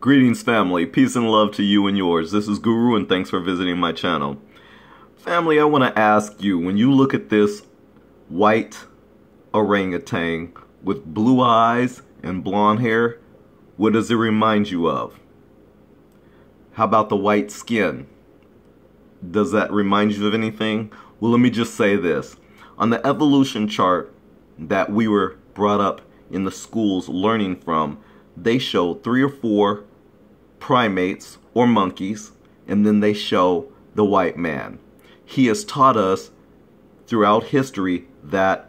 Greetings, family. Peace and love to you and yours. This is Guru, and thanks for visiting my channel. Family, I want to ask you, when you look at this white orangutan with blue eyes and blonde hair, what does it remind you of? How about the white skin? Does that remind you of anything? Well, let me just say this. On the evolution chart that we were brought up in the schools learning from, they show 3 or 4 primates or monkeys, and then they show the white man. He has taught us throughout history that,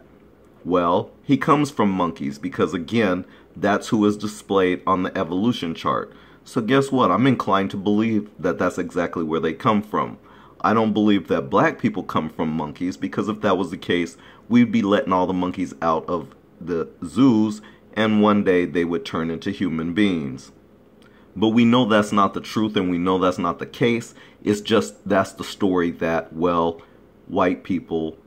well, he comes from monkeys because, again, that's who is displayed on the evolution chart. So guess what? I'm inclined to believe that that's exactly where they come from. I don't believe that black people come from monkeys, because if that was the case, we'd be letting all the monkeys out of the zoos and one day they would turn into human beings. But we know that's not the truth, and we know that's not the case. It's just that's the story that, well, white people,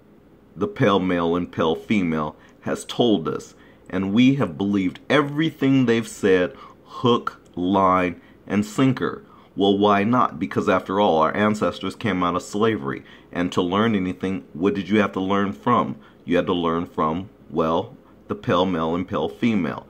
the pale male and pale female, has told us. And we have believed everything they've said, hook, line, and sinker. Well, why not? Because after all, our ancestors came out of slavery. And to learn anything, what did you have to learn from? You had to learn from, well, the pale male and pale female.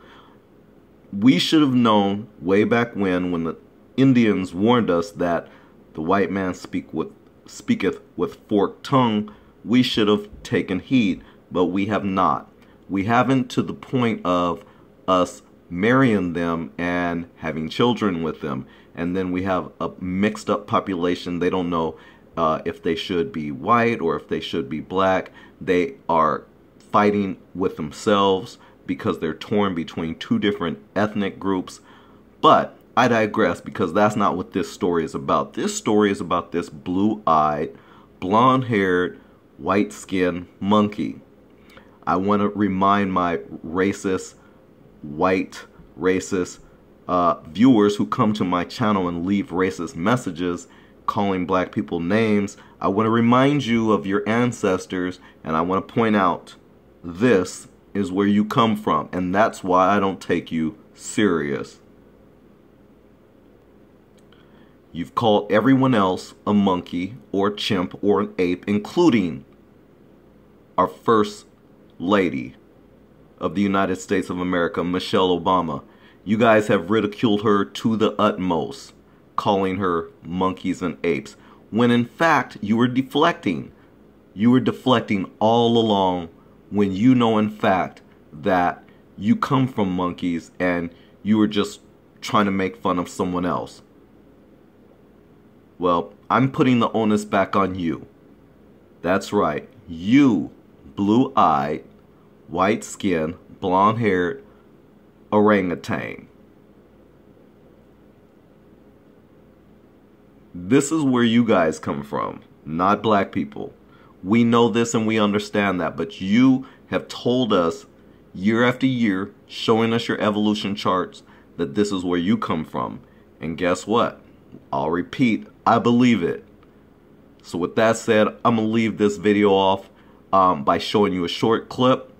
We should have known way back when the Indians warned us that the white man speaketh with forked tongue. We should have taken heed, but we have not. We haven't, to the point of us marrying them and having children with them. And then we have a mixed up population. They don't know if they should be white or if they should be black. They are fighting with themselves because they're torn between 2 different ethnic groups. But I digress, because that's not what this story is about. This story is about this blue-eyed, blonde-haired, white-skinned monkey. I want to remind my racist, white, racist viewers who come to my channel and leave racist messages calling black people names. I want to remind you of your ancestors, and I want to point out this is where you come from, and that's why I don't take you serious. You've called everyone else a monkey or a chimp or an ape, including our first lady of the United States of America, Michelle Obama. You guys have ridiculed her to the utmost, calling her monkeys and apes, when in fact you were deflecting. You were deflecting all along, when you know in fact that you come from monkeys and you were just trying to make fun of someone else. Well, I'm putting the onus back on you. That's right, you blue-eyed, white-skinned, blonde-haired orangutan. This is where you guys come from, not black people. We know this and we understand that, but you have told us year after year, showing us your evolution charts, that this is where you come from. And guess what? I'll repeat, I believe it. So with that said, I'm going to leave this video off by showing you a short clip,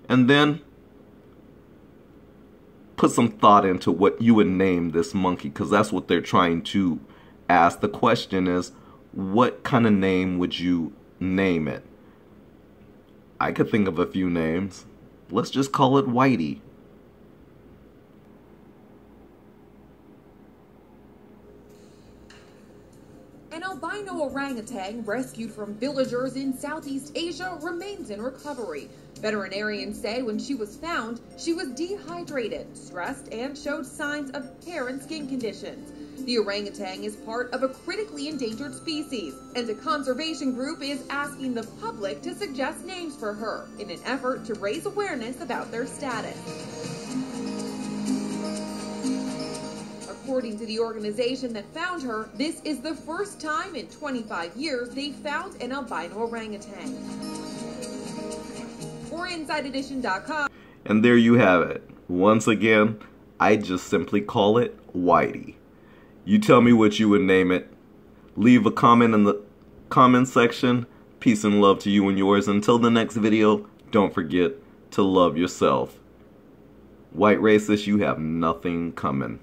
and then put some thought into what you would name this monkey, because that's what they're trying to ask. The question is, what kind of name would you name it? I could think of a few names. Let's just call it Whitey. An albino orangutan rescued from villagers in Southeast Asia remains in recovery. Veterinarians say when she was found, she was dehydrated, stressed, and showed signs of hair and skin conditions. The orangutan is part of a critically endangered species, and a conservation group is asking the public to suggest names for her in an effort to raise awareness about their status. According to the organization that found her, this is the first time in 25 years they found an albino orangutan. For InsideEdition.com. And there you have it. Once again, I just simply call it Whitey. You tell me what you would name it. Leave a comment in the comment section. Peace and love to you and yours. Until the next video, don't forget to love yourself. White racist, you have nothing coming.